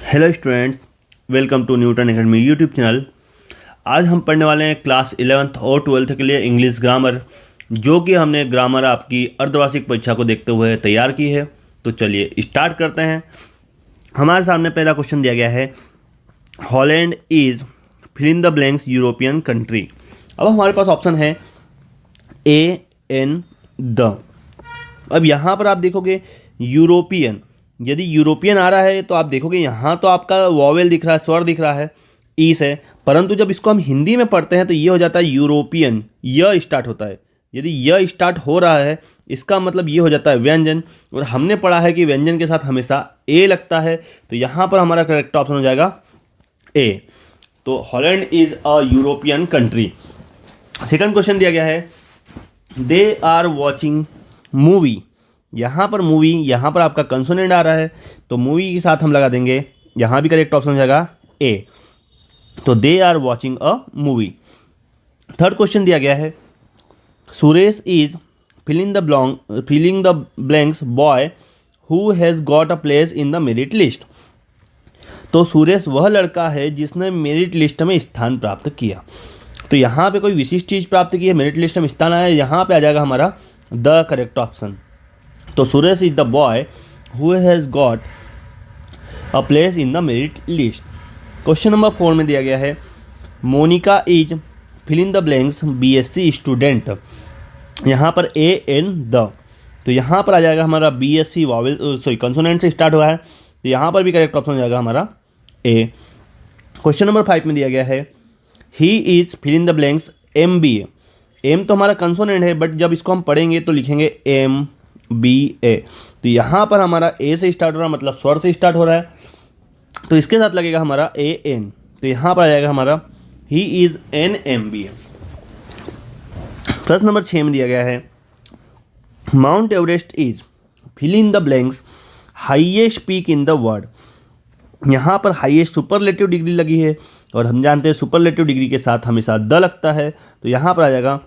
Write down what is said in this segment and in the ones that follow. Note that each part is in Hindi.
Hello students, welcome to Newton academy YouTube channel. आज हम पढ़ने वाले हैं क्लास 11th और 12th के लिए इंग्लिश ग्रामर, जो कि हमने ग्रामर आपकी अर्धवार्षिक परीक्षा को देखते हुए तैयार की है। तो चलिए स्टार्ट करते हैं। हमारे सामने पहला क्वेश्चन दिया गया है, Holland is fill in the blanks European country. अब हमारे पास ऑप्शन है ए एन द। अब यहाँ पर आप देखोगे यूरोपियन, यदि यूरोपियन आ रहा है तो आप देखोगे यहाँ तो आपका वॉवेल दिख रहा है, स्वर दिख रहा है, ई से, परंतु जब इसको हम हिंदी में पढ़ते हैं तो ये हो जाता है यूरोपियन, य स्टार्ट होता है। यदि य स्टार्ट हो रहा है इसका मतलब ये हो जाता है व्यंजन, और हमने पढ़ा है कि व्यंजन के साथ हमेशा ए लगता है, तो यहाँ पर हमारा करेक्ट ऑप्शन हो जाएगा ए। तो Holland is a European country. Second question दिया गया है, दे आर वॉचिंग मूवी। यहाँ पर मूवी, यहाँ पर आपका कंसोनेंट आ रहा है तो मूवी के साथ हम लगा देंगे, यहाँ भी करेक्ट ऑप्शन हो जाएगा ए। तो they are watching a movie. Third question दिया गया है, Suresh is filling the blanks boy who has got a place in the merit list. तो सुरेश वह लड़का है जिसने मेरिट लिस्ट में स्थान प्राप्त किया। तो यहाँ पे कोई विशिष्ट चीज़ प्राप्त की है, मेरिट लिस्ट में स्थान आया, यहाँ पे आ जाएगा हमारा द करेक्ट ऑप्शन। तो Suresh is the boy who has got a place in the merit list. Question number 4 में दिया गया है, Monika is fill in the blanks BSc student. यहाँ पर ए एन द, तो यहाँ पर आ जाएगा हमारा बीएससी वॉवेल कंसोनेंट से स्टार्ट हुआ है, तो यहाँ पर भी करेक्ट ऑप्शन हो जाएगा हमारा ए। क्वेश्चन नंबर 5 में दिया गया है, he is fill in the blanks MBA। M तो हमारा कंसोनेंट है, बट जब इसको हम पढ़ेंगे तो लिखेंगे MBA। तो यहाँ पर हमारा ए से स्टार्ट हो रहा है, मतलब स्वर से स्टार्ट हो रहा है, तो इसके साथ लगेगा हमारा AN। तो यहाँ पर आ जाएगा हमारा ही इज़ एन MBA। प्रश्न नंबर 6 में दिया गया है, Mount Everest is fill in the blanks highest peak in the world. यहाँ पर हाईएस्ट सुपरलेटिव डिग्री लगी है, और हम जानते हैं सुपरलेटिव डिग्री के साथ हमेशा द लगता है, तो यहाँ पर आ जाएगा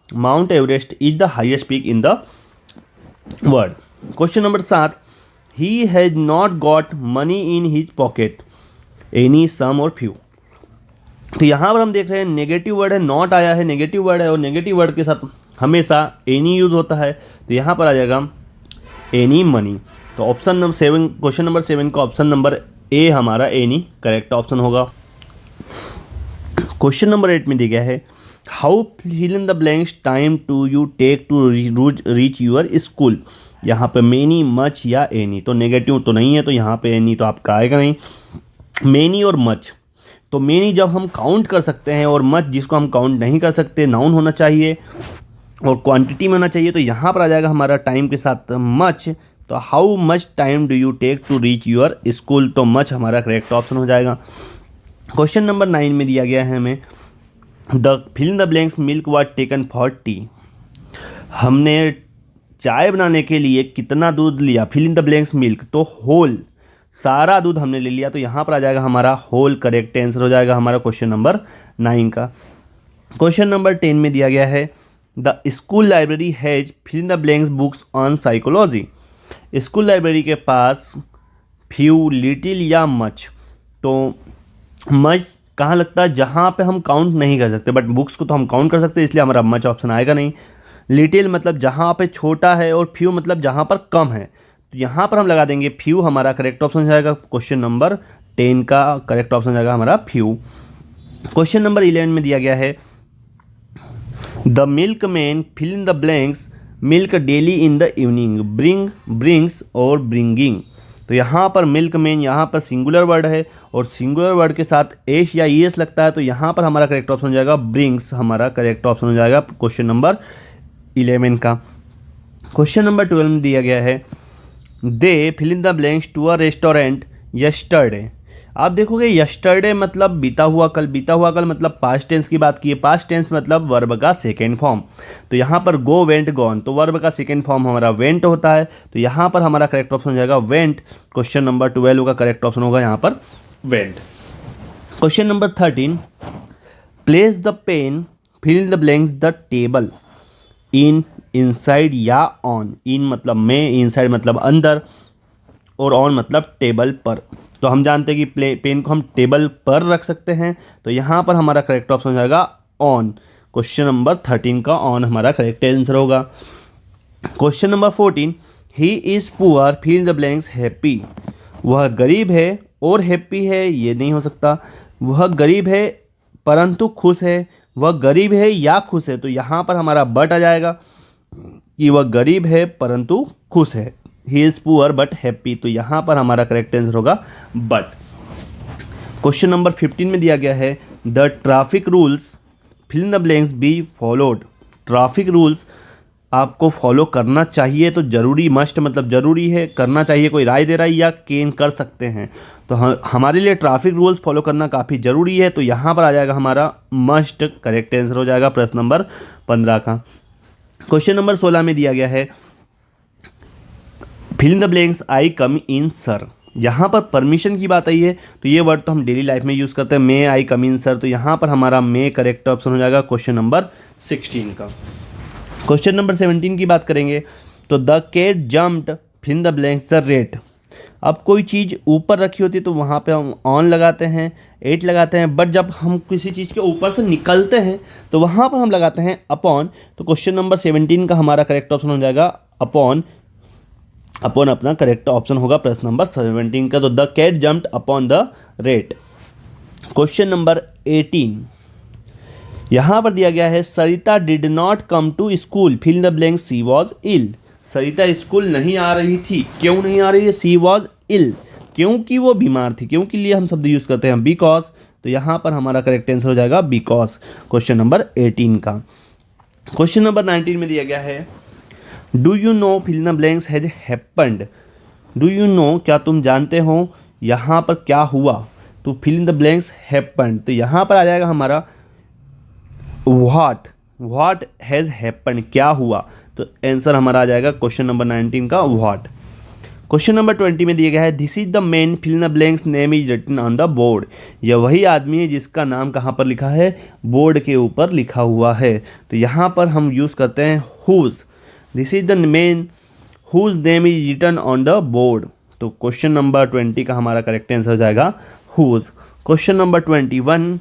mount Everest is the highest peak in the world. Question number 7, he has not got money in his pocket any some और फ्यू। तो यहाँ पर हम देख रहे हैं नेगेटिव वर्ड है, नॉट आया है, नेगेटिव वर्ड है, और नेगेटिव वर्ड के साथ हमेशा एनी यूज होता है, तो यहाँ पर आ जाएगा एनी मनी। तो ऑप्शन नंबर 7, क्वेश्चन नंबर 7 का ऑप्शन नंबर ए हमारा एनी करेक्ट ऑप्शन होगा। क्वेश्चन नंबर 8 में दिया गया है, how fill in the blanks time to you take to reach your school. यहाँ पे मेनी, मच या एनी, तो नेगेटिव तो नहीं है, तो यहाँ पे एनी तो आपका आएगा नहीं। मेनी और मच, तो मेनी जब हम काउंट कर सकते हैं, और मच जिसको हम काउंट नहीं कर सकते, नाउन होना चाहिए और क्वांटिटी में होना चाहिए, तो यहाँ पर आ जाएगा हमारा टाइम के साथ मच। तो how much time do you take to reach your school, तो मच हमारा करेक्ट ऑप्शन हो जाएगा। क्वेश्चन नंबर 9 में दिया गया है हमें, the fill in the blanks milk was taken for tea. हमने चाय बनाने के लिए कितना दूध लिया, fill in the blanks milk, तो होल, सारा दूध हमने ले लिया, तो यहाँ पर आ जाएगा हमारा होल करेक्ट आंसर हो जाएगा हमारा क्वेश्चन नंबर 9 का। क्वेश्चन नंबर 10 में दिया गया है, the school library has fill in the blanks books on psychology. School library के पास फ्यू, लिटिल या मच, तो मच कहाँ लगता है, जहाँ पे हम काउंट नहीं कर सकते, बट बुक्स को तो हम काउंट कर सकते हैं, इसलिए हमारा मच ऑप्शन आएगा नहीं। लिटिल मतलब जहाँ पे छोटा है, और फ्यू मतलब जहाँ पर कम है, तो यहाँ पर हम लगा देंगे फ्यू, हमारा करेक्ट ऑप्शन हो जाएगा। क्वेश्चन नंबर 10 का करेक्ट ऑप्शन हो जाएगा हमारा फ्यू। क्वेश्चन नंबर 11 में दिया गया है, the milk man fill in the blanks milk daily in the evening, bring, brings और ब्रिंगिंग। तो यहाँ पर मिल्क मैन, यहाँ पर सिंगुलर वर्ड है, और सिंगुलर वर्ड के साथ एस या ईएस लगता है, तो यहाँ पर हमारा करेक्ट ऑप्शन हो जाएगा ब्रिंग्स, हमारा करेक्ट ऑप्शन हो जाएगा क्वेश्चन नंबर 11 का। क्वेश्चन नंबर 12 में दिया गया है, they fill in the blanks to a restaurant yesterday. आप देखोगे यस्टरडे मतलब बीता हुआ कल, बीता हुआ कल मतलब पास्ट टेंस की बात की है, पास्ट टेंस मतलब वर्ब का सेकेंड फॉर्म। तो यहाँ पर गो, वेंट, गॉन, तो वर्ब का सेकेंड फॉर्म हमारा वेंट होता है, तो यहाँ पर हमारा करेक्ट ऑप्शन हो जाएगा वेंट। क्वेश्चन नंबर 12 का करेक्ट ऑप्शन होगा यहाँ पर went. Question number 13, place the pen fill in the blanks the table in, inside या ऑन। इन मतलब में, इनसाइड मतलब अंदर, और ऑन मतलब टेबल पर। तो हम जानते हैं कि पेन को हम टेबल पर रख सकते हैं, तो यहाँ पर हमारा करेक्ट ऑप्शन हो जाएगा ऑन। क्वेश्चन नंबर 13 का ऑन हमारा करेक्ट आंसर होगा। Question number 14, he is poor fill the blanks happy. वह गरीब है और हैप्पी है, ये नहीं हो सकता। वह गरीब है परंतु खुश है, वह गरीब है या खुश है, तो यहाँ पर हमारा बट आ जाएगा कि वह गरीब है परंतु खुश है। He is poor but happy, तो यहाँ पर हमारा करेक्ट आंसर होगा बट। क्वेश्चन नंबर 15 में दिया गया है the traffic rules fill in the blanks be followed. Traffic rules आपको फॉलो करना चाहिए, तो ज़रूरी, मस्ट मतलब ज़रूरी है, करना चाहिए, कोई राय दे रहा है या केन कर सकते हैं, तो हमारे लिए ट्रैफिक रूल्स फॉलो करना काफ़ी ज़रूरी है, तो यहाँ पर आ जाएगा हमारा मस्ट करेक्ट आंसर हो जाएगा प्रश्न नंबर 15 का। क्वेश्चन नंबर 16 में दिया गया है fill in the blanks I come in sir. यहाँ पर परमिशन की बात आई है, तो ये वर्ड तो हम डेली लाइफ में यूज़ करते हैं, मे आई कम इन सर, तो यहाँ पर हमारा मे करेक्ट ऑप्शन हो जाएगा क्वेश्चन नंबर 16 का। क्वेश्चन नंबर 17 की बात करेंगे तो the cat jumped fill in the blanks the rat. अब कोई चीज़ ऊपर रखी होती है तो वहाँ पे हम ऑन लगाते हैं, 8 लगाते हैं, बट जब हम किसी चीज़ के ऊपर से निकलते हैं तो वहाँ पर हम लगाते हैं अपॉन। तो क्वेश्चन नंबर 17 का हमारा करेक्ट ऑप्शन हो जाएगा अपॉन। अपॉन अपना करेक्ट ऑप्शन होगा प्रश्न नंबर 17 का, तो the cat jumped upon the rat. Question number 18 यहाँ पर दिया गया है Sarita did not come to school fill the blank she was ill. Sarita school नहीं आ रही थी, क्यों नहीं आ रही है, सी वॉज इल, क्योंकि वो बीमार थी, क्योंकि लिए हम शब्द यूज़ करते हैं बिकॉज, तो यहाँ पर हमारा करेक्ट आंसर हो जाएगा बिकॉज क्वेश्चन नंबर 18 का। क्वेश्चन नंबर 19 में दिया गया है do you know fill the blanks has happened. Do you know, क्या तुम जानते हो, यहाँ पर क्या हुआ, तो fill in the blanks happened, तो यहाँ पर आ जाएगा हमारा व्हाट हैज़ हैपन, क्या हुआ, तो आंसर हमारा आ जाएगा क्वेश्चन नंबर 19 का व्हाट। क्वेश्चन नंबर 20 में दिया गया है this is the man fill in the blanks name is written on the board. यह वही आदमी है जिसका नाम कहाँ पर लिखा है, बोर्ड के ऊपर लिखा हुआ है, तो यहाँ पर हम यूज़ करते हैं whose. This is the man whose name is written on the board, तो क्वेश्चन नंबर 20 का हमारा करेक्ट आंसर हो जाएगा whose. Question number 21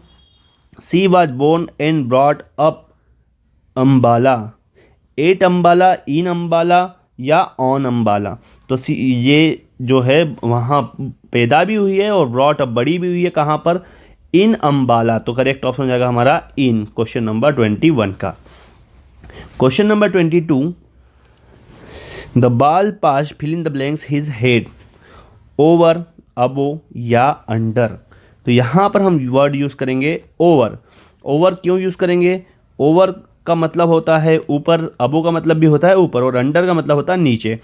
she was born and brought up Ambala. At Ambala, in Ambala या ऑन अम्बाला, तो ये जो है वहाँ पैदा भी हुई है और ब्रॉट अप बड़ी भी हुई है, कहाँ पर, इन अम्बाला, तो करेक्ट ऑप्शन हो जाएगा हमारा इन क्वेश्चन नंबर 21 का। Question number 22 the ball pass fill in the blanks his head over above या अंडर, तो यहाँ पर हम वर्ड यूज़ करेंगे ओवर। ओवर क्यों यूज़ करेंगे, ओवर का मतलब होता है ऊपर, अबो का मतलब भी होता है ऊपर, और अंडर का मतलब होता है नीचे,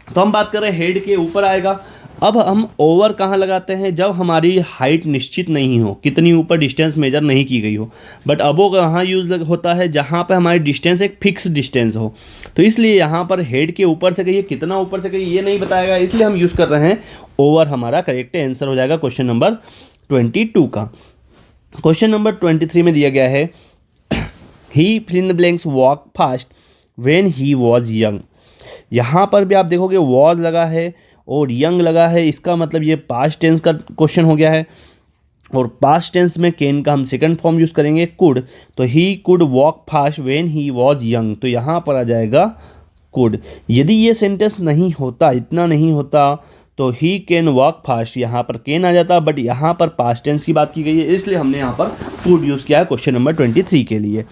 तो हम बात कर रहे हैं हेड के ऊपर आएगा। अब हम ओवर कहाँ लगाते हैं, जब हमारी हाइट निश्चित नहीं हो, कितनी ऊपर डिस्टेंस मेजर नहीं की गई हो, बट अबो कहाँ यूज़ होता है, जहाँ पर हमारी डिस्टेंस एक फिक्स डिस्टेंस हो, तो इसलिए यहाँ पर हेड के ऊपर से कहिए, कितना ऊपर से कहिए ये नहीं बताएगा, इसलिए हम यूज़ कर रहे हैं ओवर, हमारा करेक्ट आंसर हो जाएगा क्वेश्चन नंबर 22 का। क्वेश्चन नंबर 23 में दिया गया है he fill in the blanks walk fast when he was young. यहाँ पर भी आप देखोगे वॉज लगा है और यंग लगा है, इसका मतलब ये पास्ट टेंस का क्वेश्चन हो गया है, और पास्ट टेंस में कैन का हम सेकंड फॉर्म यूज़ करेंगे कुड, तो he could walk fast when he was young, तो यहाँ पर आ जाएगा कुड। यदि ये सेंटेंस नहीं होता, इतना नहीं होता, तो ही कैन वॉक फास्ट, यहाँ पर कैन आ जाता, बट यहाँ पर पास्ट टेंस की बात की गई है, इसलिए हमने यहाँ पर कुड यूज़ किया है क्वेश्चन नंबर 23 के लिए।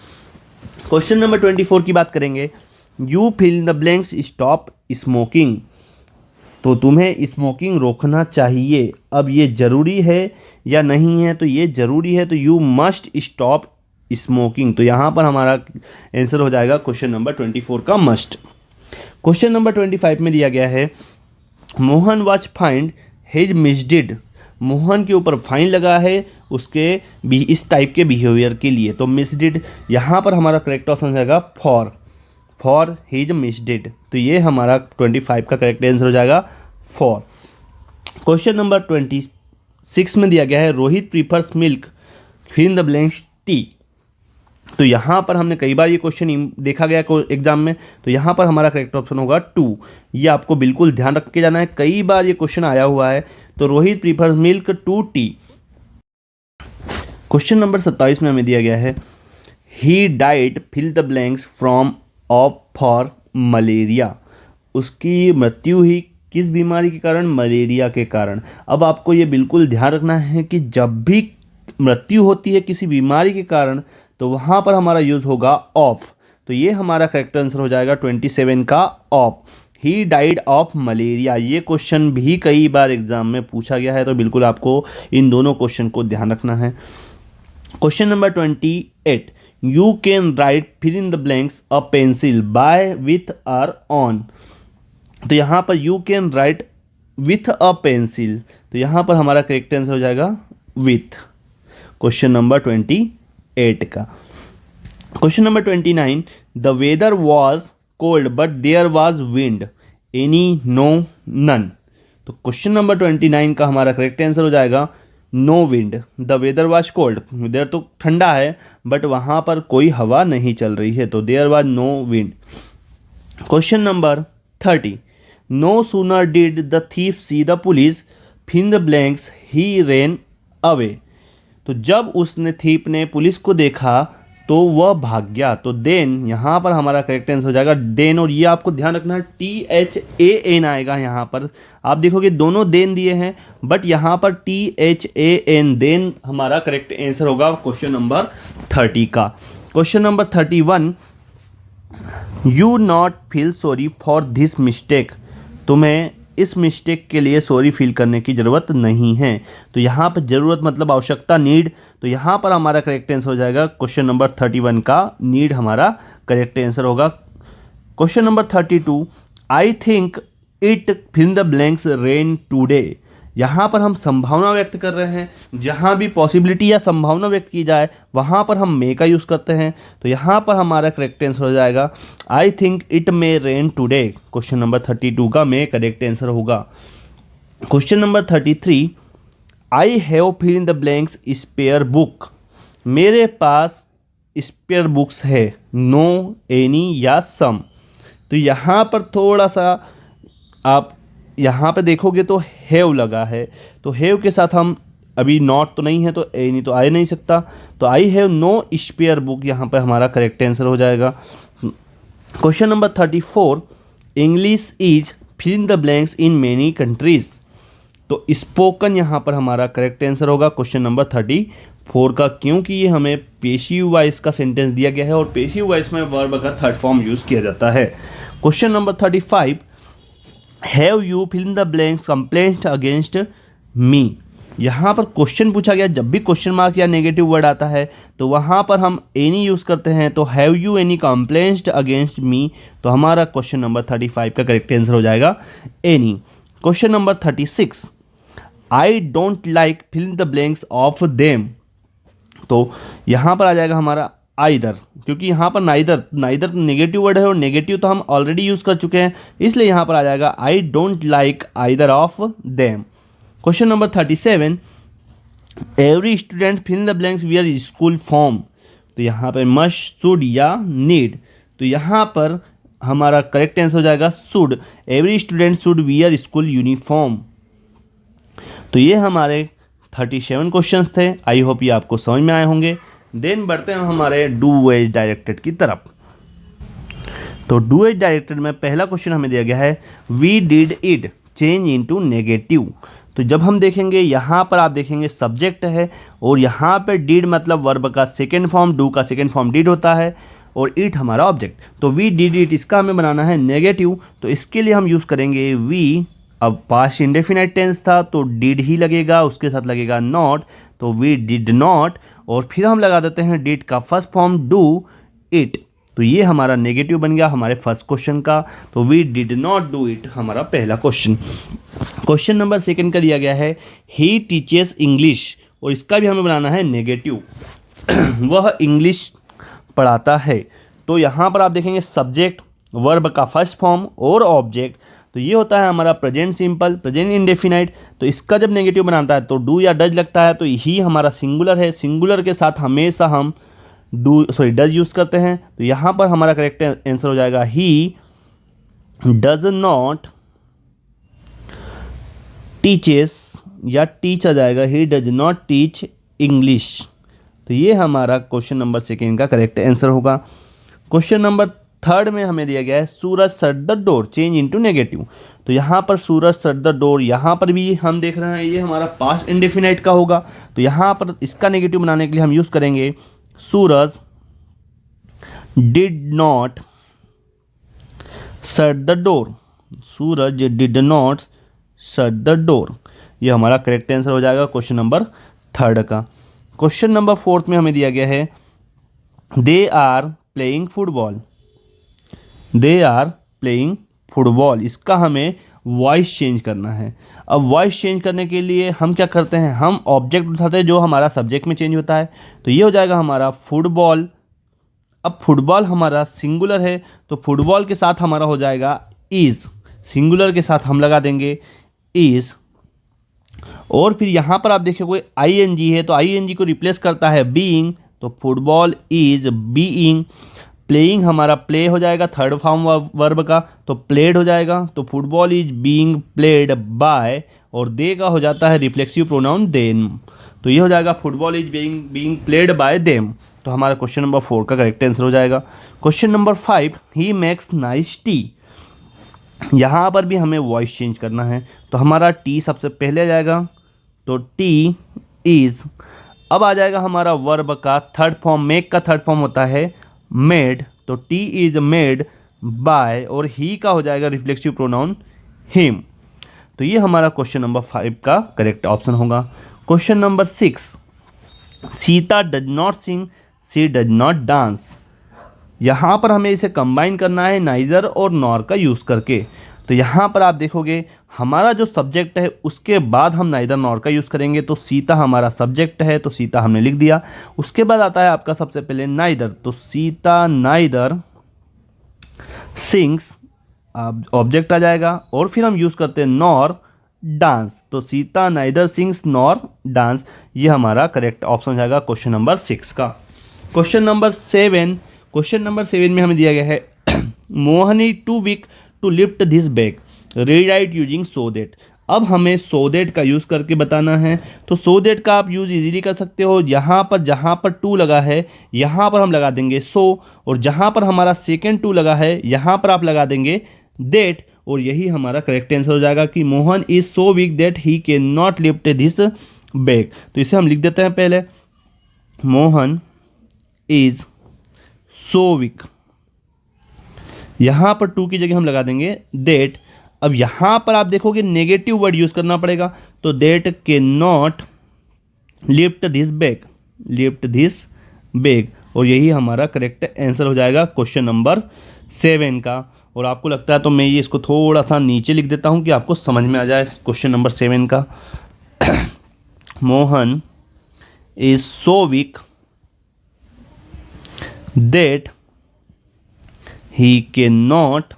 क्वेश्चन नंबर 24 की बात करेंगे you fill the blanks stop smoking, तो तुम्हें स्मोकिंग रोकना चाहिए। अब ये ज़रूरी है या नहीं है, तो ये ज़रूरी है, तो यू मस्ट स्टॉप स्मोकिंग, तो यहाँ पर हमारा आंसर हो जाएगा क्वेश्चन नंबर 24 का मस्ट। क्वेश्चन नंबर 25 में दिया गया है Mohan was fined his misdeed. Mohan के ऊपर फाइन लगा है उसके भी इस टाइप के बिहेवियर के लिए, तो मिसडिड, यहाँ पर हमारा करेक्ट ऑप्शन जाएगा फॉर हिज मिसडिड, तो ये हमारा 25 का करेक्ट आंसर हो जाएगा फॉर। क्वेश्चन नंबर 26 में दिया गया है Rohit prefers milk fill in the blanks tea. तो यहाँ पर हमने कई बार ये क्वेश्चन देखा गया एग्जाम में, तो यहाँ पर हमारा करेक्ट ऑप्शन होगा 2। ये आपको बिल्कुल ध्यान रख के जाना है, कई बार ये क्वेश्चन आया हुआ है। तो Rohit prefers milk to tea. Question number 27 में हमें दिया गया है he died fill the blanks from of for malaria. उसकी मृत्यु हुई किस बीमारी के कारण? मलेरिया के कारण। अब आपको ये बिल्कुल ध्यान रखना है कि जब भी मृत्यु होती है किसी बीमारी के कारण तो वहाँ पर हमारा यूज़ होगा ऑफ। तो ये हमारा करेक्ट आंसर हो जाएगा 27 का of. He died of malaria. ये क्वेश्चन भी कई बार एग्जाम में पूछा गया है, तो बिल्कुल आपको इन दोनों क्वेश्चन को ध्यान रखना है। Question number 28 you can write fill in the blanks a pencil by with or on. तो यहाँ पर you can write with a pencil, तो यहाँ पर हमारा करेक्ट आंसर हो जाएगा विथ, क्वेश्चन नंबर 28 का। Question number 29 the weather was cold but there was wind, any, no, none. तो क्वेश्चन नंबर 29 का हमारा करेक्ट आंसर हो जाएगा no wind. The weather was cold, weather तो ठंडा है बट वहाँ पर कोई हवा नहीं चल रही है, तो there was no wind. Question number 30 no sooner did the thief see the police fill the blanks he ran away. तो जब उसने थीप ने पुलिस को देखा तो वह भाग गया, तो देन यहाँ पर हमारा करेक्ट आंसर हो जाएगा देन। और ये आपको ध्यान रखना है THAN आएगा यहाँ पर। आप देखोगे दोनों देन दिए हैं बट यहाँ पर THAN देन हमारा करेक्ट आंसर होगा क्वेश्चन नंबर 30 का। Question number 31 you not feel sorry for this mistake. तुम्हें इस मिस्टेक के लिए सॉरी फील करने की ज़रूरत नहीं है। तो यहाँ पर ज़रूरत मतलब आवश्यकता, नीड। तो यहाँ पर हमारा करेक्ट आंसर हो जाएगा क्वेश्चन नंबर 31 का नीड हमारा करेक्ट आंसर होगा। Question number 32 I think it fill the blanks rain today. यहाँ पर हम संभावना व्यक्त कर रहे हैं, जहाँ भी पॉसिबिलिटी या संभावना व्यक्त की जाए वहाँ पर हम मे का यूज़ करते हैं। तो यहाँ पर हमारा करेक्ट आंसर हो जाएगा I think it may rain today, question number 32 का मे करेक्ट आंसर होगा। Question number 33 I have fill in the blanks spare book. मेरे पास स्पेयर बुक्स है, नो, एनी या सम। तो यहाँ पर थोड़ा सा आप यहाँ पे देखोगे तो हैव लगा है, तो हैव के साथ हम अभी नॉट तो नहीं है तो एनी तो आ नहीं सकता, तो I have no spare book यहाँ पे हमारा करेक्ट आंसर हो जाएगा। Question number 34 English is fill in the blanks in many countries. तो स्पोकन यहाँ पर हमारा करेक्ट आंसर होगा क्वेश्चन नंबर 34 का, क्योंकि ये हमें पेशिव वॉइस का सेंटेंस दिया गया है और पेशिव वॉइस में वर्ब का थर्ड फॉर्म यूज़ किया जाता है। Question number 35 have you fill in the blanks complaint against me. यहाँ पर क्वेश्चन पूछा गया, जब भी क्वेश्चन मार्क या नेगेटिव वर्ड आता है तो वहाँ पर हम एनी यूज़ करते हैं। तो have you any complaint against मी, तो हमारा क्वेश्चन नंबर 35 का करेक्ट आंसर हो जाएगा any. Question number 36 I don't like fill in the blanks of them. तो यहाँ पर आ जाएगा हमारा आइदर, क्योंकि यहाँ पर नाइदर नेगेटिव वर्ड है और नेगेटिव तो हम ऑलरेडी यूज़ कर चुके हैं, इसलिए यहाँ पर आ जाएगा I don't like either of them. Question number 37 every student fill in the blanks wear school form. तो यहाँ पर मस्ट, शुड या नीड। तो यहाँ पर हमारा करेक्ट आंसर हो जाएगा should. Every student should wear school uniform. तो ये हमारे 37 क्वेश्चंस थे। आई होप ये आपको समझ में आए होंगे। देन बढ़ते हैं हमारे डू एज डायरेक्टेड की तरफ। तो डू एज डायरेक्टेड में पहला क्वेश्चन हमें दिया गया है we did it change into negative. तो जब हम देखेंगे यहाँ पर आप देखेंगे सब्जेक्ट है और यहाँ पर डिड मतलब वर्ब का सेकेंड फॉर्म, डू का सेकेंड फॉर्म डिड होता है और इट हमारा ऑब्जेक्ट। तो वी डिड इट, इसका हमें बनाना है नेगेटिव। तो इसके लिए हम यूज़ करेंगे वी। अब पास्ट इंडेफिनाइट टेंस था तो डिड ही लगेगा, उसके साथ लगेगा नॉट, तो वी डिड नॉट। और फिर हम लगा देते हैं डिड का फर्स्ट फॉर्म डू इट। तो ये हमारा नेगेटिव बन गया हमारे फर्स्ट क्वेश्चन का। तो we did not do it हमारा पहला क्वेश्चन। क्वेश्चन नंबर सेकंड का दिया गया है ही टीचेस इंग्लिश, और इसका भी हमें बनाना है नेगेटिव। वह इंग्लिश पढ़ाता है। तो यहाँ पर आप देखेंगे सब्जेक्ट, वर्ब का फर्स्ट फॉर्म और ऑब्जेक्ट। तो ये होता है हमारा प्रेजेंट सिंपल, प्रेजेंट इंडेफिनाइट। तो इसका जब नेगेटिव बनाता है तो डू या डज लगता है, तो ही हमारा सिंगुलर है। सिंगुलर के साथ हमेशा हम डज यूज़ करते हैं, तो यहाँ पर हमारा करेक्ट आंसर हो जाएगा ही डज नॉट टीचेस, या टीच आ जाएगा, he does not teach English. तो ये हमारा क्वेश्चन नंबर सेकेंड का करेक्ट आंसर होगा। क्वेश्चन नंबर थर्ड में हमें दिया गया है Suraj shut the door change into negative. तो यहाँ पर सूरज शट द डोर, यहाँ पर भी हम देख रहे हैं ये हमारा पास्ट इंडेफिनाइट का होगा, तो यहाँ पर इसका नेगेटिव बनाने के लिए हम यूज़ करेंगे Suraj did not shut the door, Suraj did not shut the door. ये हमारा करेक्ट आंसर हो जाएगा क्वेश्चन नंबर थर्ड का। क्वेश्चन नंबर फोर्थ में हमें दिया गया है they are playing football, they are playing football, इसका हमें वॉइस चेंज करना है। अब वॉइस चेंज करने के लिए हम क्या करते हैं, हम ऑब्जेक्ट उठाते हैं जो हमारा सब्जेक्ट में चेंज होता है, तो ये हो जाएगा हमारा फुटबॉल। अब फुटबॉल हमारा सिंगुलर है, तो फुटबॉल के साथ हमारा हो जाएगा इज़, सिंगुलर के साथ हम लगा देंगे इज़, और फिर यहाँ पर आप देखिए आईएनजी है, तो आईएनजी को रिप्लेस करता है बीइंग, तो फुटबॉल इज़ बीइंग। प्लेइंग हमारा प्ले हो जाएगा थर्ड फॉर्म वर्ब का, तो प्लेड हो जाएगा, तो football is being played by, और दे का हो जाता है रिफ्लेक्सिव प्रोनाउन देम, तो ये हो जाएगा football is being played by them. तो हमारा क्वेश्चन नंबर 4 का करेक्ट आंसर हो जाएगा। Question number 5 he makes nice T, यहाँ पर भी हमें वॉइस चेंज करना है, तो हमारा टी सबसे पहले आ जाएगा, तो टी इज़। अब आ जाएगा हमारा वर्ब का थर्ड फॉर्म, मेक का थर्ड फॉर्म होता है मेड, तो टी इज मेड बाय, और ही का हो जाएगा रिफ्लेक्सिव प्रोनाउन हिम। तो ये हमारा क्वेश्चन नंबर 5 का करेक्ट ऑप्शन होगा। Question number 6 Sita does not sing she does not dance, यहाँ पर हमें इसे कंबाइन करना है नाइदर और नॉर का यूज़ करके। तो यहाँ पर आप देखोगे हमारा जो सब्जेक्ट है उसके बाद हम नाइदर नॉर का यूज़ करेंगे, तो सीता हमारा सब्जेक्ट है, तो सीता हमने लिख दिया। उसके बाद आता है आपका सबसे पहले नाइदर, तो सीता नाइदर सिंग्स ऑब्जेक्ट आ जाएगा, और फिर हम यूज़ करते हैं नॉर डांस, तो Sita neither sings nor dance. ये हमारा करेक्ट ऑप्शन हो जाएगा क्वेश्चन नंबर 6 का। क्वेश्चन नंबर 7, क्वेश्चन नंबर 7 में हमें दिया गया है Mohan is too weak to lift this bag, rewrite using so that. अब हमें सो दैट का यूज़ करके बताना है, तो सो दैट का आप यूज़ इजीली कर सकते हो। यहाँ पर जहाँ पर टू लगा है यहाँ पर हम लगा देंगे सो, और जहाँ पर हमारा सेकेंड टू लगा है यहाँ पर आप लगा देंगे दैट, और यही हमारा करेक्ट आंसर हो जाएगा कि Mohan is so weak that he can not lift this bag. तो इसे हम लिख देते हैं पहले, मोहन इज सो वीक, यहाँ पर टू की जगह हम लगा देंगे दैट। अब यहाँ पर आप देखोगे नेगेटिव वर्ड यूज़ करना पड़ेगा, तो that can not lift this bag, lift this bag, और यही हमारा करेक्ट आंसर हो जाएगा क्वेश्चन नंबर 7 का। और आपको लगता है तो मैं ये इसको थोड़ा सा नीचे लिख देता हूँ कि आपको समझ में आ जाए क्वेश्चन नंबर 7 का। Mohan is so weak that he cannot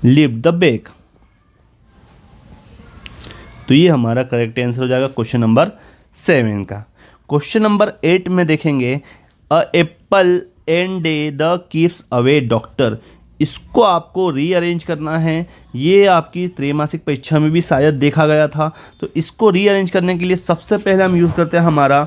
lift the bag, तो ये हमारा करेक्ट आंसर हो जाएगा क्वेश्चन नंबर 7 का। क्वेश्चन नंबर 8 में देखेंगे a apple and day the keeps away doctor, इसको आपको रीअरेंज करना है। ये आपकी त्रैमासिक परीक्षा में भी शायद देखा गया था, तो इसको रीअरेंज करने के लिए सबसे पहले हम यूज़ करते हैं हमारा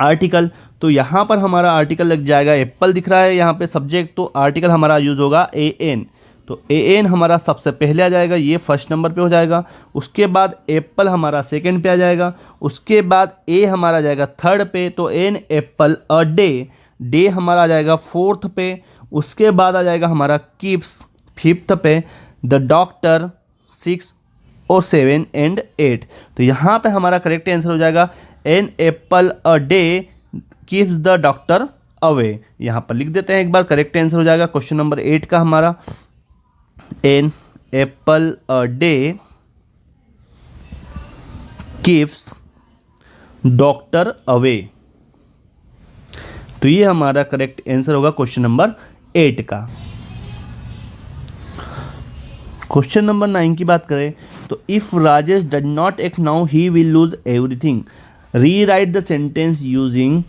आर्टिकल। तो यहाँ पर हमारा आर्टिकल लग जाएगा, एप्पल दिख रहा है यहाँ पे सब्जेक्ट, तो आर्टिकल हमारा यूज़ होगा ए एन, तो ए एन हमारा सबसे पहले आ जाएगा, ये फर्स्ट नंबर पे हो जाएगा। उसके बाद एप्पल हमारा सेकंड पे आ जाएगा, उसके बाद ए हमारा आ जाएगा थर्ड पे, तो an apple a day, day हमारा आ जाएगा फोर्थ पे। उसके बाद आ जाएगा हमारा कीप्स फिफ्थ पे, द डॉक्टर 6 और 7 एंड 8। तो यहाँ पे हमारा करेक्ट आंसर हो जाएगा an apple a day keeps the doctor away. यहाँ पर लिख देते हैं एक बार, करेक्ट आंसर हो जाएगा क्वेश्चन नंबर 8 का हमारा an apple a day keeps doctor away. तो ये हमारा करेक्ट आंसर होगा क्वेश्चन नंबर 8 का। क्वेश्चन नंबर 9 की बात करें तो if Rajesh does not act now he will lose everything, rewrite the sentence using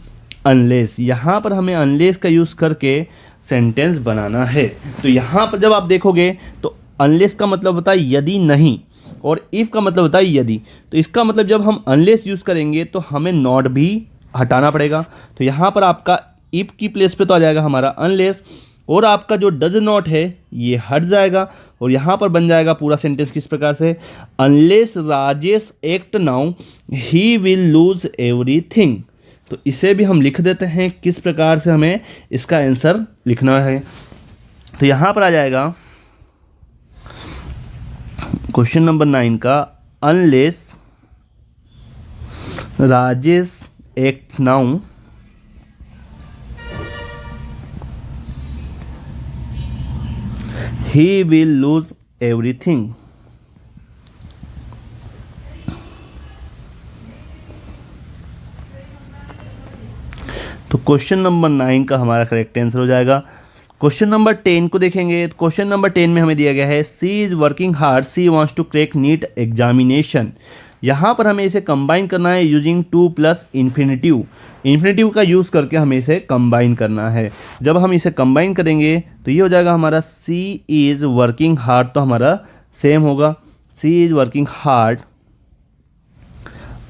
unless, यहाँ पर हमें अनलेस का यूज़ करके सेंटेंस बनाना है। तो यहाँ पर जब आप देखोगे तो अनलेस का मतलब होता है यदि नहीं, और इफ़ का मतलब होता है यदि। तो इसका मतलब जब हम अनलेस यूज़ करेंगे तो हमें नॉट भी हटाना पड़ेगा। तो यहाँ पर आपका इफ़ की प्लेस पे तो आ जाएगा हमारा अनलेस, और आपका जो डज नॉट है ये हट जाएगा, और यहाँ पर बन जाएगा पूरा सेंटेंस किस प्रकार से, unless Rajesh act now he will lose everything. तो इसे भी हम लिख देते हैं किस प्रकार से हमें इसका आंसर लिखना है। तो यहाँ पर आ जाएगा क्वेश्चन नंबर 9 का, unless Rajesh act now he will lose everything। तो क्वेश्चन नंबर 9 का हमारा करेक्ट आंसर हो जाएगा। क्वेश्चन नंबर 10 को देखेंगे तो क्वेश्चन नंबर 10 में हमें दिया गया है she is working hard, she wants to crack NEET examination. यहाँ पर हमें इसे कंबाइन करना है using to plus infinitive. Infinitive का यूज़ करके हमें इसे कंबाइन करना है। जब हम इसे कंबाइन करेंगे तो ये हो जाएगा हमारा सी इज़ वर्किंग हार्ड, तो हमारा सेम होगा सी इज़ वर्किंग हार्ड।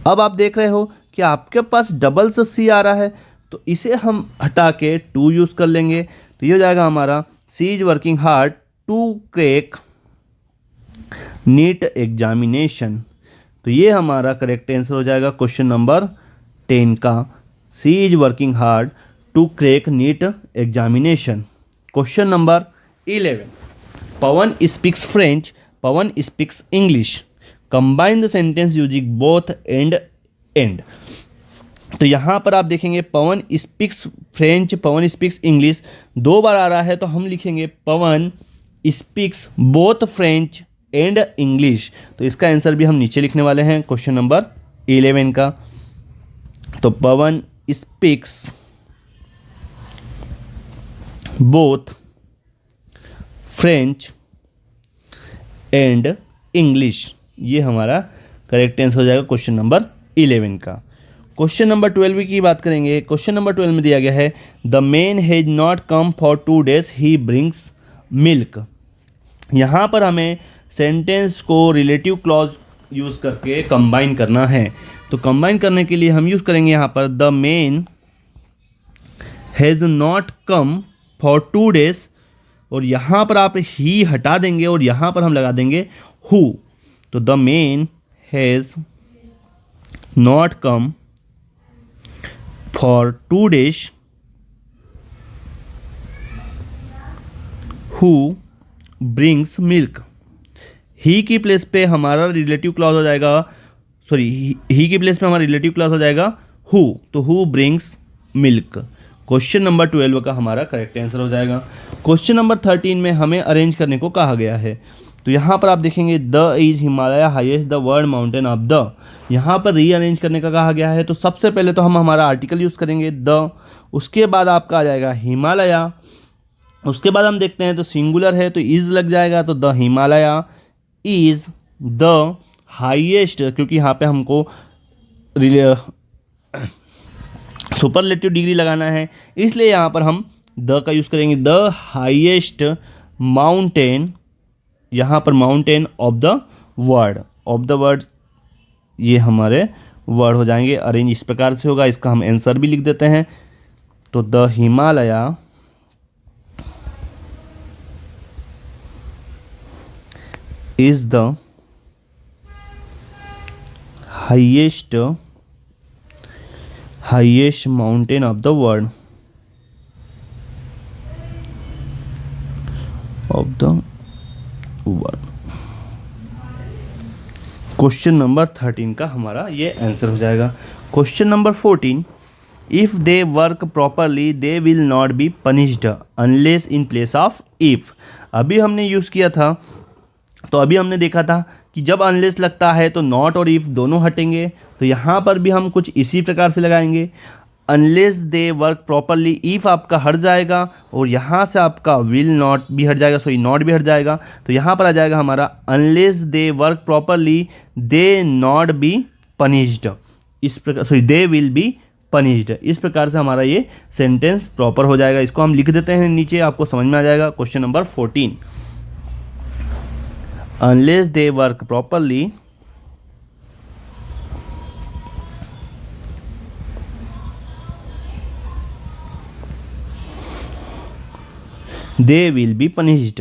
अब आप देख रहे हो कि आपके पास डबल से सी आ रहा है, तो इसे हम हटा के टू यूज़ कर लेंगे। तो ये हो जाएगा हमारा she is working hard to crack NEET examination. तो ये हमारा करेक्ट आंसर हो जाएगा क्वेश्चन नंबर 10 का, she is working hard to crack NEET examination. Question number 11, Pavan speaks French, Pavan speaks English, combine the sentence using both and and. तो यहाँ पर आप देखेंगे Pavan speaks French, Pavan speaks English 2 बार आ रहा है, तो हम लिखेंगे Pavan speaks both French and English. तो इसका आंसर भी हम नीचे लिखने वाले हैं क्वेश्चन नंबर 11 का। तो Pavan speaks both French and English, ये हमारा करेक्ट आंसर हो जाएगा क्वेश्चन नंबर 11 का। क्वेश्चन नंबर 12 की बात करेंगे। क्वेश्चन नंबर 12 में दिया गया है the man has not come for 2 days, he brings milk. यहाँ पर हमें सेंटेंस को रिलेटिव क्लॉज यूज़ करके कंबाइन करना है। तो कंबाइन करने के लिए हम यूज़ करेंगे यहाँ पर the man has not come for 2 days, और यहाँ पर आप ही हटा देंगे और यहाँ पर हम लगा देंगे हु। तो the man has not come for 2 days, who brings milk. He की प्लेस पे हमारा रिलेटिव क्लॉज हो जाएगा, सॉरी ही की प्लेस पे हमारा रिलेटिव क्लॉज हो जाएगा हु। तो who brings milk question number 12 का हमारा करेक्ट आंसर हो जाएगा। क्वेश्चन नंबर 13 में हमें अरेंज करने को कहा गया है। तो यहाँ पर आप देखेंगे the is Himalaya highest the world mountain of the, यहाँ पर रीअरेंज करने का कहा गया है। तो सबसे पहले तो हम हमारा आर्टिकल यूज़ करेंगे द, उसके बाद आपका आ जाएगा हिमालय, उसके बाद हम देखते हैं तो सिंगुलर है तो इज़ लग जाएगा, तो the Himalaya is the highest, क्योंकि यहाँ पे हमको सुपरलेटिव डिग्री लगाना है, इसलिए यहाँ पर हम द का यूज़ करेंगे। द हाईएस्ट माउंटेन, यहाँ पर mountain of the world, of the world ये हमारे वर्ड हो जाएंगे। अरेंज इस प्रकार से होगा, इसका हम आंसर भी लिख देते हैं। तो the Himalaya is the highest mountain of the world, of the world. Question number 13 का हमारा ये आंसर हो जाएगा। Question number 14, if they work properly they will not be punished unless in place of if. अभी हमने यूज़ किया था, तो अभी हमने देखा था कि जब अनलेस लगता है तो नॉट और इफ़ दोनों हटेंगे। तो यहाँ पर भी हम कुछ इसी प्रकार से लगाएंगे। Unless they work properly, if आपका हट जाएगा और यहाँ से आपका विल नॉट भी हट जाएगा, सॉरी नॉट भी हट जाएगा। तो यहाँ पर आ जाएगा हमारा unless they work properly they not be punished, इस प्रकार, sorry they will be punished. इस प्रकार से हमारा ये सेंटेंस प्रॉपर हो जाएगा। इसको हम लिख देते हैं नीचे, आपको समझ में आ जाएगा। Question number 14, unless they work properly they will be punished,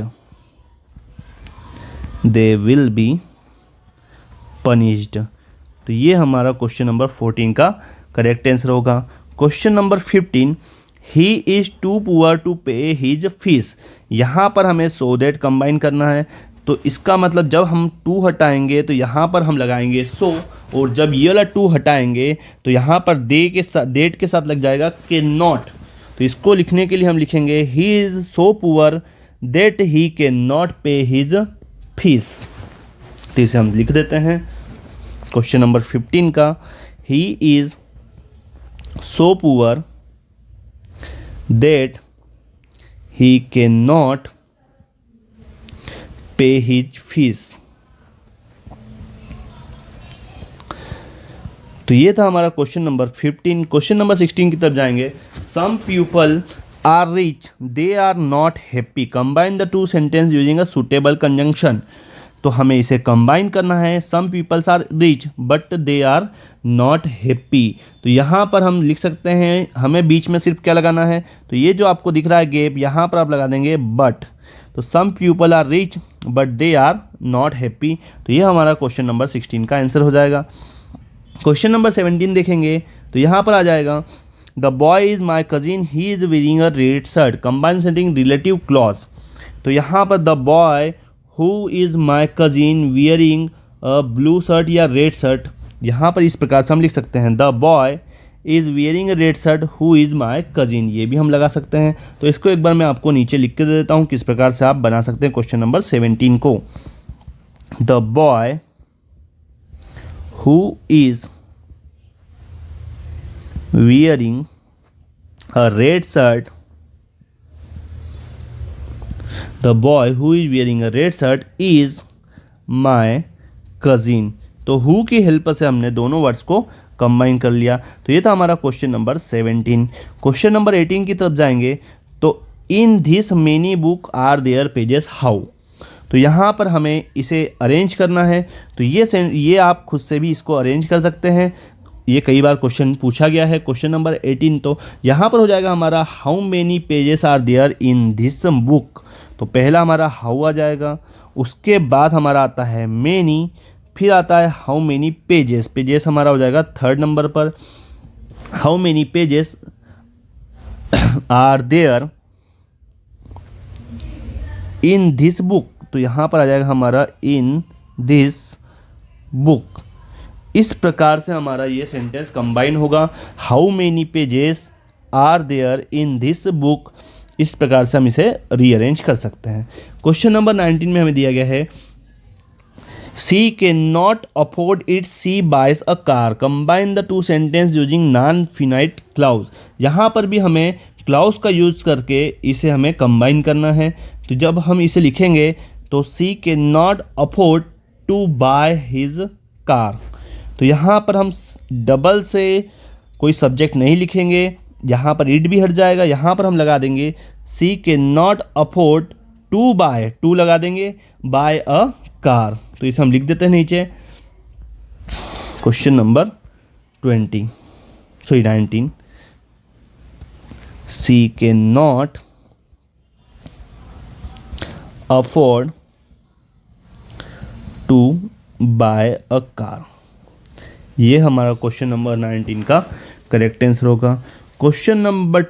they will be punished। तो ये हमारा क्वेश्चन नंबर 14 का करेक्ट आंसर होगा। Question number 15, he is too poor to pay his fees. यहाँ पर हमें सो दैट कंबाइन करना है। तो इसका मतलब जब हम टू हटाएंगे तो यहाँ पर हम लगाएंगे सो, और जब ये वाला टू हटाएंगे तो यहाँ पर दे के साथ डेट के साथ लग जाएगा के नॉट। तो इसको लिखने के लिए हम लिखेंगे he is so poor that he can not पे हिज फीस। तो इसे हम लिख देते हैं क्वेश्चन नंबर 15 का, he is so poor that he can not पे हिज फीस। तो ये था हमारा क्वेश्चन नंबर 15। क्वेश्चन नंबर 16 की तरफ जाएंगे। Some people are rich, they are not happy, combine the two sentence using a suitable conjunction. तो हमें इसे कंबाइन करना है। Some peoples are rich but they are not happy. तो यहाँ पर हम लिख सकते हैं, हमें बीच में सिर्फ क्या लगाना है, तो ये जो आपको दिख रहा है गैप, यहाँ पर आप लगा देंगे बट। तो some people are rich but they are not happy. तो ये हमारा क्वेश्चन नंबर 16 का आंसर हो जाएगा। क्वेश्चन नंबर 17 देखेंगे तो यहाँ पर आ जाएगा, the boy is my cousin, he is wearing a red shirt, combine setting relative clause. तो यहाँ पर the boy who is my cousin wearing a blue shirt या रेड शर्ट, यहाँ पर इस प्रकार से हम लिख सकते हैं, the boy is wearing a red shirt who is my cousin. ये भी हम लगा सकते हैं। तो इसको एक बार मैं आपको नीचे लिख के दे देता हूँ किस प्रकार से आप बना सकते हैं क्वेश्चन नंबर 17 को। The boy who is wearing a red shirt, the boy who is wearing a red shirt is my cousin। तो who की हेल्प से हमने दोनों वर्ड्स को कंबाइन कर लिया। तो ये था हमारा क्वेश्चन नंबर 17। क्वेश्चन नंबर 18 की तरफ जाएंगे। तो in this many book are there pages how. तो यहाँ पर हमें इसे अरेंज करना है। तो ये आप खुद से भी इसको अरेंज कर सकते हैं। ये कई बार क्वेश्चन पूछा गया है। क्वेश्चन नंबर 18, तो यहाँ पर हो जाएगा हमारा how many pages are there in this book. तो पहला हमारा हाउ आ जाएगा, उसके बाद हमारा आता है मेनी, फिर आता है हाउ मेनी पेजेस। पेजेस हमारा हो जाएगा 3rd नंबर पर। How many pages are there in this book. तो यहाँ पर आ जाएगा हमारा इन दिस बुक। इस प्रकार से हमारा ये सेंटेंस कंबाइन होगा। How many pages are there in this book. इस प्रकार से हम इसे रीअरेंज कर सकते हैं। क्वेश्चन नंबर 19 में हमें दिया गया है, she can not afford it, she buys a car, combine the two sentence using non finite clause. यहाँ पर भी हमें क्लाउज का यूज करके इसे हमें कंबाइन करना है। तो जब हम इसे लिखेंगे तो she can not afford to buy his car. तो यहाँ पर हम डबल से कोई सब्जेक्ट नहीं लिखेंगे, यहाँ पर इट भी हट जाएगा। यहाँ पर हम लगा देंगे she can not afford to buy, to लगा देंगे, बाय अ कार। तो इसे हम लिख देते हैं नीचे। Question number 19, she can not afford to buy a car. ये हमारा क्वेश्चन नंबर 19 का करेक्ट आंसर होगा। क्वेश्चन नंबर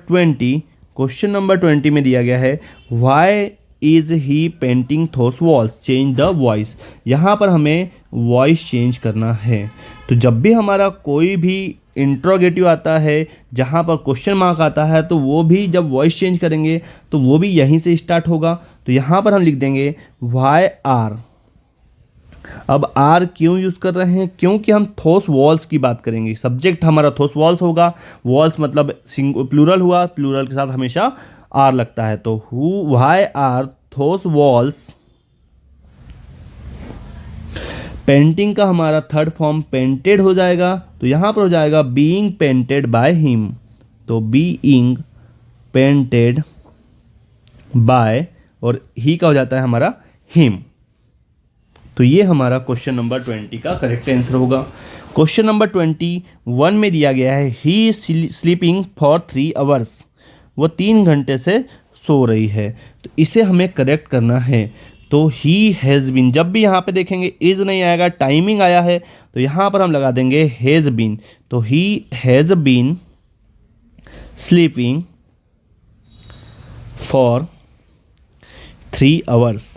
20 में दिया गया है, why is he painting those walls, change the voice. यहाँ पर हमें वॉइस चेंज करना है। तो जब भी हमारा कोई भी इंट्रोगेटिव आता है जहाँ पर क्वेश्चन मार्क आता है, तो वो भी जब वॉइस चेंज करेंगे तो वो भी यहीं से स्टार्ट होगा। तो यहाँ पर हम लिख देंगे व्हाई आर। अब आर क्यों यूज़ कर रहे हैं? क्योंकि हम थोस वॉल्स की बात करेंगे। सब्जेक्ट हमारा थोस वॉल्स होगा। वॉल्स मतलब प्लूरल हुआ, प्लूरल के साथ हमेशा आर लगता है। तो व्हाई आर थोस वॉल्स पेंटिंग का हमारा थर्ड फॉर्म पेंटेड हो जाएगा, तो यहाँ पर हो जाएगा बीइंग पेंटेड बाय हिम। तो बीइंग पेंटेड बाय, और ही का हो जाता है हमारा हिम। तो ये हमारा क्वेश्चन नंबर 20 का करेक्ट आंसर होगा। क्वेश्चन नंबर 21 में दिया गया है he is sleeping for 3 hours, वो 3 घंटे से सो रही है। तो इसे हमें करेक्ट करना है। तो ही हैज़ बीन, जब भी यहाँ पे देखेंगे इज़ नहीं आएगा, टाइमिंग आया है, तो यहाँ पर हम लगा देंगे हैज़ बीन। तो he has been sleeping for 3 hours.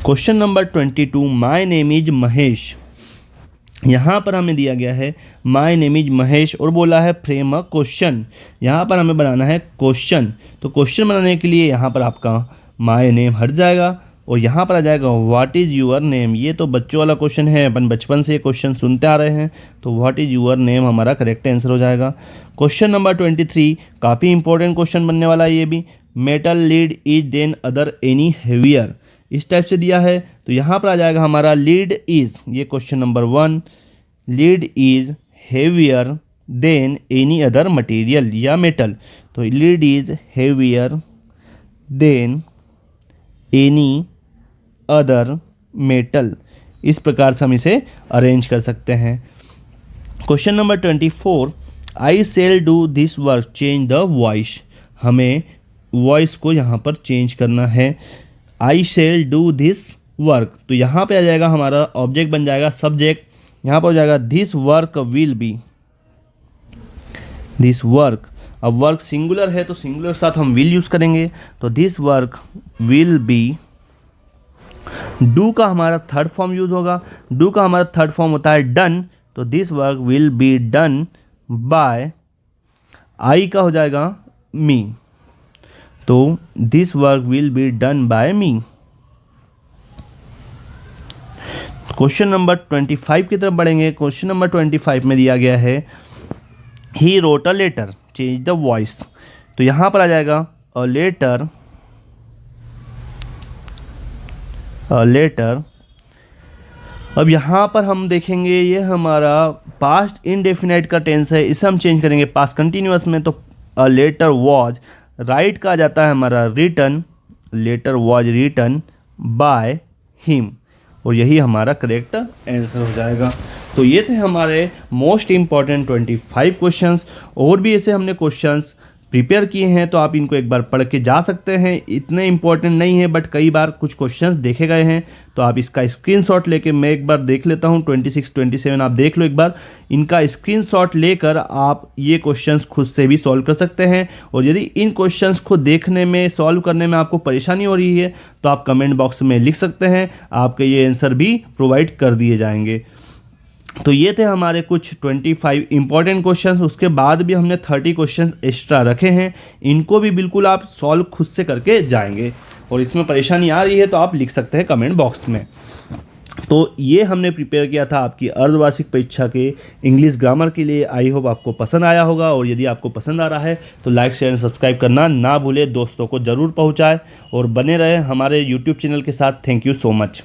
Question number 22, my name is Mahesh. यहाँ पर हमें दिया गया है माय नेम इज महेश और बोला है फ्रेम अ क्वेश्चन। यहाँ पर हमें बनाना है क्वेश्चन। तो क्वेश्चन बनाने के लिए यहाँ पर आपका माय नेम हट जाएगा और यहाँ पर आ जाएगा व्हाट इज़ यूअर नेम। ये तो बच्चों वाला क्वेश्चन है, अपन बचपन से ये क्वेश्चन सुनते आ रहे हैं, तो व्हाट इज़ यूअर नेम हमारा करेक्ट आंसर हो जाएगा। क्वेश्चन नंबर 23 काफ़ी इंपॉर्टेंट क्वेश्चन बनने वाला है ये भी। Metal lead is than other any heavier, इस टाइप से दिया है, तो यहाँ पर आ जाएगा हमारा लीड इज, ये question number 1, lead is heavier than any other material या मेटल। तो lead is heavier than any other metal, इस प्रकार से हम इसे अरेंज कर सकते हैं। Question number 24, I shall do this work change the voice, हमें वॉइस को यहाँ पर चेंज करना है। I shall do this work, तो यहाँ पे आ जाएगा हमारा ऑब्जेक्ट बन जाएगा सब्जेक्ट, यहाँ पर हो जाएगा this work will be, this work. अब वर्क सिंगुलर है तो सिंगुलर साथ हम विल यूज़ करेंगे, तो this work will be. Do का हमारा थर्ड फॉर्म यूज़ होगा, डू का हमारा थर्ड फॉर्म होता है डन, तो this work will be done by. I का हो जाएगा मी, तो this work will be done by me. Question number 25 की तरफ बढ़ेंगे। क्वेश्चन नंबर 25 में दिया गया है he wrote a letter change the voice, तो यहाँ पर आ जाएगा अ लेटर, अ लेटर। अब यहाँ पर हम देखेंगे ये हमारा पास्ट इनडेफिनाइट का टेंस है, इसे हम चेंज करेंगे पास्ट कंटिन्यूअस में, तो अ लेटर वॉज। राइट का आ जाता है हमारा written, letter was written by him, और यही हमारा करेक्ट आंसर हो जाएगा। तो ये थे हमारे मोस्ट इम्पॉर्टेंट 25 क्वेश्चंस। और भी ऐसे हमने क्वेश्चंस प्रिपेयर किए हैं, तो आप इनको एक बार पढ़ के जा सकते हैं। इतने इंपॉर्टेंट नहीं है, बट कई बार कुछ क्वेश्चंस देखे गए हैं, तो आप इसका स्क्रीनशॉट लेके मैं एक बार देख लेता हूं। 26, 27 आप देख लो एक बार, इनका स्क्रीनशॉट लेकर आप ये क्वेश्चंस खुद से भी सॉल्व कर सकते हैं। और यदि इन क्वेश्चंस को देखने में, सॉल्व करने में आपको परेशानी हो रही है, तो आप कमेंट बॉक्स में लिख सकते हैं, आपके ये आंसर भी प्रोवाइड कर दिए जाएंगे। तो ये थे हमारे कुछ 25 इंपॉर्टेंट क्वेश्चंस। उसके बाद भी हमने 30 क्वेश्चंस एक्स्ट्रा रखे हैं, इनको भी बिल्कुल आप सॉल्व खुद से करके जाएंगे। और इसमें परेशानी आ रही है तो आप लिख सकते हैं कमेंट बॉक्स में। तो ये हमने प्रिपेयर किया था आपकी अर्धवार्षिक परीक्षा के इंग्लिश ग्रामर के लिए। आई होप आपको पसंद आया होगा, और यदि आपको पसंद आ रहा है तो लाइक शेयर एंड सब्सक्राइब करना ना भूले, दोस्तों को ज़रूर पहुँचाएँ और बने रहें हमारे यूट्यूब चैनल के साथ। Thank you so much.